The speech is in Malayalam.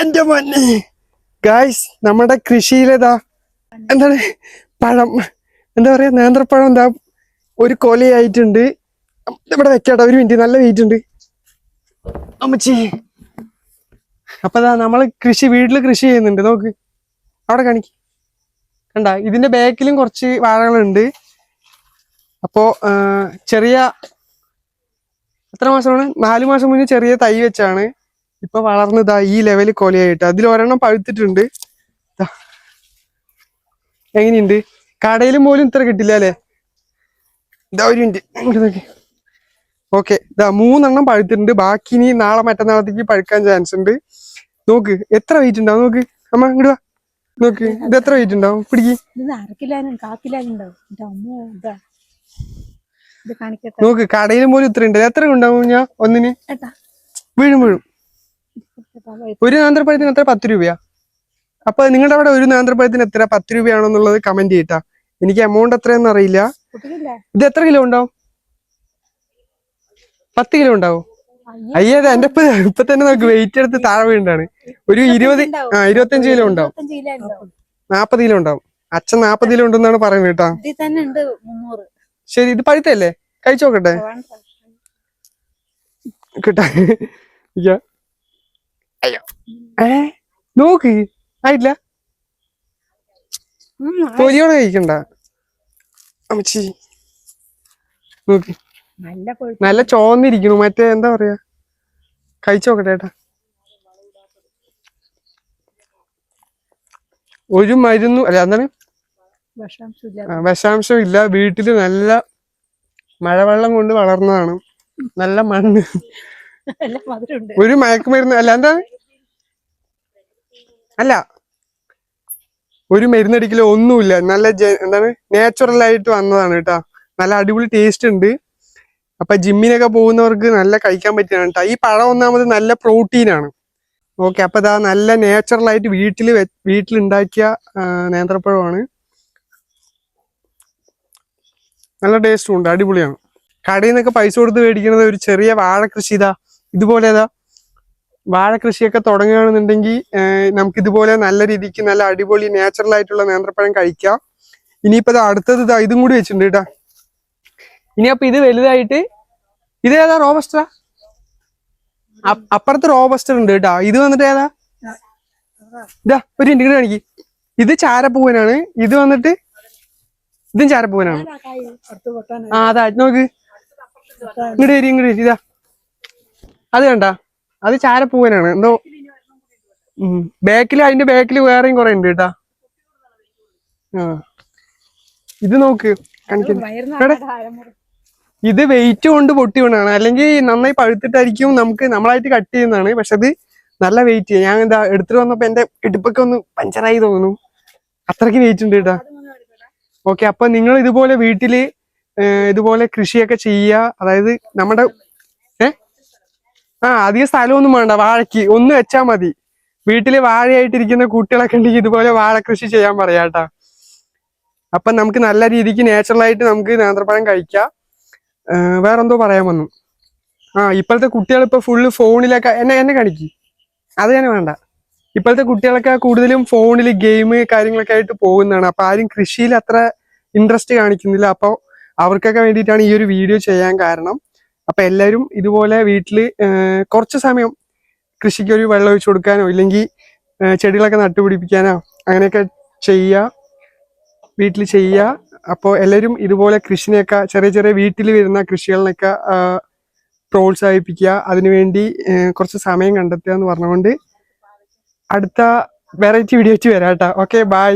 എന്റെ മന്നെ ഗായ്സ്, നമ്മുടെ കൃഷിയിലേതാ എന്താണ് പഴം, എന്താ പറയാ, നേന്ത്രപ്പഴം എന്താ ഒരു കൊലയായിട്ടുണ്ട്. ഇവിടെ വെക്കാട്ടോ, ഒരു മിനിറ്റ്, നല്ല വെയിറ്റ് ഉണ്ട് അമ്മച്ചി. അപ്പൊ നമ്മള് വീട്ടില് കൃഷി ചെയ്യുന്നുണ്ട്. നോക്ക് അവിടെ കാണിക്ക്, കണ്ട ഇതിന്റെ ബാക്കിലും കുറച്ച് വാഴകളുണ്ട്. അപ്പോ ചെറിയ എത്ര മാസമാണ്, 4 മാസം മുന്നേ ചെറിയ തൈ വെച്ചാണ് ഇപ്പൊ വളർന്നതാ ഈ ലെവല് കൊലയായിട്ട്. അതിൽ ഒരെണ്ണം പഴുത്തിട്ടുണ്ട്. എങ്ങനെയുണ്ട്? കടയിലും പോലും ഇത്ര കിട്ടില്ല അല്ലെ? ഇതാ ഒരു മിനിറ്റ് ഇങ്ങോട്ട് നോക്കി. ഓക്കെ, ഇതാ 3 എണ്ണം പഴുത്തിട്ടുണ്ട്. ബാക്കി ഇനി നാളെ മറ്റന്നാളത്തേക്ക് പഴുക്കാൻ ചാൻസ് ഉണ്ട്. നോക്ക് എത്ര വെയിറ്റ് ഉണ്ടാവും. നോക്ക് അമ്മ ഇങ്ങോട്ട് വാ. നോക്ക് ഇത് എത്ര വെയിറ്റ് ഉണ്ടാവും, പിടിക്ക്. നോക്ക് കടയിലും പോലും ഇത്ര ഉണ്ട്. എത്ര ഉണ്ടാവും ഞാൻ ഒന്നിന്? വീഴും. ഒരു നേന്ത്രപ്പഴത്തിന് എത്ര? 10 രൂപയാ. അപ്പൊ നിങ്ങളുടെ അവിടെ ഒരു നേന്ത്രപ്പഴത്തിന് എത്ര? 10 രൂപയാണോ എന്നുള്ളത് കമന്റ് ചെയ്യട്ടാ. എനിക്ക് എമൗണ്ട് എത്രയാണെന്ന് അറിയില്ല. ഇത് എത്ര കിലോ ഉണ്ടാവും? 10 കിലോ ഉണ്ടാവും. അയ്യേതാ എന്റെ ഇപ്പൊ തന്നെ നോക്ക്, വെയിറ്റ് എടുത്ത് താഴെ വീണ്ടാണ്. ഒരു 25 കിലോ ഉണ്ടാവും. 40 കിലോ ഉണ്ടാവും. അച്ഛൻ 40 കിലോ ഉണ്ടെന്നാണ് പറയുന്നത് കേട്ടാ. ശരി, ഇത് പഴുത്തല്ലേ? കഴിച്ചു നോക്കട്ടെ കേട്ടാ. അയ്യോ നോക്ക്, ആയിട്ടില്ല. തൊലിയോടെ കഴിക്കണ്ട അമ്മച്ചി. നോക്ക് നല്ല ചോന്നിരിക്കുന്നു. മറ്റേ എന്താ പറയാ, കഴിച്ചു നോക്കട്ടെ ഏട്ടാ. ഒരു മരുന്നും അല്ല, എന്താണ് വിഷാംശം ഇല്ല. വീട്ടില് നല്ല മഴവെള്ളം കൊണ്ട് വളർന്നതാണ്. നല്ല മണ്ണ്, ഒരു മയക്കുമരുന്ന് അല്ല, എന്താ അല്ല, ഒരു മരുന്നടിക്കലോ ഒന്നുമില്ല. നല്ല എന്താണ് നാച്ചുറൽ ആയിട്ട് വന്നതാണ് കേട്ടാ. നല്ല അടിപൊളി ടേസ്റ്റ് ഉണ്ട്. അപ്പൊ ജിമ്മിനൊക്കെ പോകുന്നവർക്ക് നല്ല കഴിക്കാൻ പറ്റിയാണ് കേട്ടോ. ഈ പഴം ഒന്നാമത് നല്ല പ്രോട്ടീനാണ്. ഓക്കെ, അപ്പൊ നല്ല നാച്ചുറൽ ആയിട്ട് വീട്ടിലുണ്ടാക്കിയ നേന്ത്രപ്പഴമാണ്. നല്ല ടേസ്റ്റും ഉണ്ട്, അടിപൊളിയാണ്. കടയിൽ നിന്നൊക്കെ പൈസ കൊടുത്ത് മേടിക്കുന്നത് ഒരു ചെറിയ വാഴ കൃഷി ഇതുപോലെ വാഴ കൃഷിയൊക്കെ തുടങ്ങുകയാണെന്നുണ്ടെങ്കിൽ നമുക്ക് ഇതുപോലെ നല്ല രീതിക്ക് നല്ല അടിപൊളി നാച്ചുറൽ ആയിട്ടുള്ള നേന്ത്രപ്പഴം കഴിക്കാം. ഇനിയിപ്പോ അടുത്തത് ഇതും കൂടി വെച്ചിട്ടുണ്ട് കേട്ടാ. ഇനി അപ്പൊ ഇത് വലുതായിട്ട്, ഇതേതാ റോബസ്റ്റ? അപ്പുറത്ത് റോബസ്റ്റർ ഉണ്ട് കേട്ടാ. ഇത് വന്നിട്ട് ഏതാ? ഇതാ ഒരു ഇൻഡിഗ്രി കാണിക്ക്. ഇത് ചാരപ്പൂവനാണ്. ഇത് വന്നിട്ട് ഇതും ചാരപ്പൂവനാണ്. അതാ നോക്ക്, ഇങ്ങോട്ട് വരി. ഇതാ അത് കണ്ട, അത് ചാരപ്പൂവനാണ്. എന്തോ അതിന്റെ ബാക്കില് വേറെയും കുറെ ഉണ്ട് കേട്ടാ. ഇത് നോക്ക് ഇത് വെയിറ്റ് കൊണ്ട് പൊട്ടി വീണാണ്. അല്ലെങ്കിൽ നന്നായി പഴുത്തിട്ടായിരിക്കും നമ്മളായിട്ട് കട്ട് ചെയ്യുന്നതാണ്. പക്ഷെ അത് നല്ല വെയിറ്റ്. ഞാൻ എന്താ എടുത്തിട്ട് വന്നപ്പോ എന്റെ ഇടുപ്പൊക്കെ ഒന്ന് പഞ്ചറായി തോന്നുന്നു. അത്രയ്ക്ക് വെയിറ്റ് ഉണ്ട് കേട്ടാ. ഓക്കെ, അപ്പൊ നിങ്ങൾ ഇതുപോലെ വീട്ടില് ഇതുപോലെ കൃഷിയൊക്കെ ചെയ്യുക. അതായത് നമ്മുടെ അധികം സ്ഥലമൊന്നും വേണ്ട. വാഴയ്ക്ക് ഒന്ന് വെച്ചാൽ മതി. വീട്ടില് വാഴയായിട്ടിരിക്കുന്ന കുട്ടികളൊക്കെ ഉണ്ടെങ്കിൽ ഇതുപോലെ വാഴ കൃഷി ചെയ്യാൻ പറയാട്ടാ. അപ്പൊ നമുക്ക് നല്ല രീതിക്ക് നാച്ചുറലായിട്ട് നമുക്ക് നേന്ത്രപ്പഴം കഴിക്കാം. വേറെന്തോ പറയാൻ വന്നു. ഇപ്പോഴത്തെ കുട്ടികൾ ഇപ്പൊ ഫുള്ള് ഫോണിലൊക്കെ എന്നെ കാണിക്ക്. അത് തന്നെ വേണ്ട. ഇപ്പോഴത്തെ കുട്ടികളൊക്കെ കൂടുതലും ഫോണിൽ ഗെയിം കാര്യങ്ങളൊക്കെ ആയിട്ട് പോകുന്നതാണ്. അപ്പൊ ആരും കൃഷിയിൽ അത്ര ഇൻട്രസ്റ്റ് കാണിക്കുന്നില്ല. അപ്പോൾ അവർക്കൊക്കെ വേണ്ടിയിട്ടാണ് ഈ ഒരു വീഡിയോ ചെയ്യാൻ കാരണം. അപ്പൊ എല്ലാവരും ഇതുപോലെ വീട്ടില് കുറച്ച് സമയം കൃഷിക്ക് ഒരു വെള്ളം ഒഴിച്ചു കൊടുക്കാനോ ഇല്ലെങ്കിൽ ചെടികളൊക്കെ നട്ടുപിടിപ്പിക്കാനോ അങ്ങനെയൊക്കെ വീട്ടിൽ ചെയ്യുക. അപ്പോൾ എല്ലാവരും ഇതുപോലെ കൃഷിനെയൊക്കെ ചെറിയ ചെറിയ വീട്ടിൽ വരുന്ന കൃഷികളിനൊക്കെ പ്രോത്സാഹിപ്പിക്കുക. അതിനുവേണ്ടി കുറച്ച് സമയം കണ്ടെത്തുക എന്ന് പറഞ്ഞുകൊണ്ട് അടുത്ത വെറൈറ്റി വീഡിയോ വരാം കേട്ടോ. Okay, by.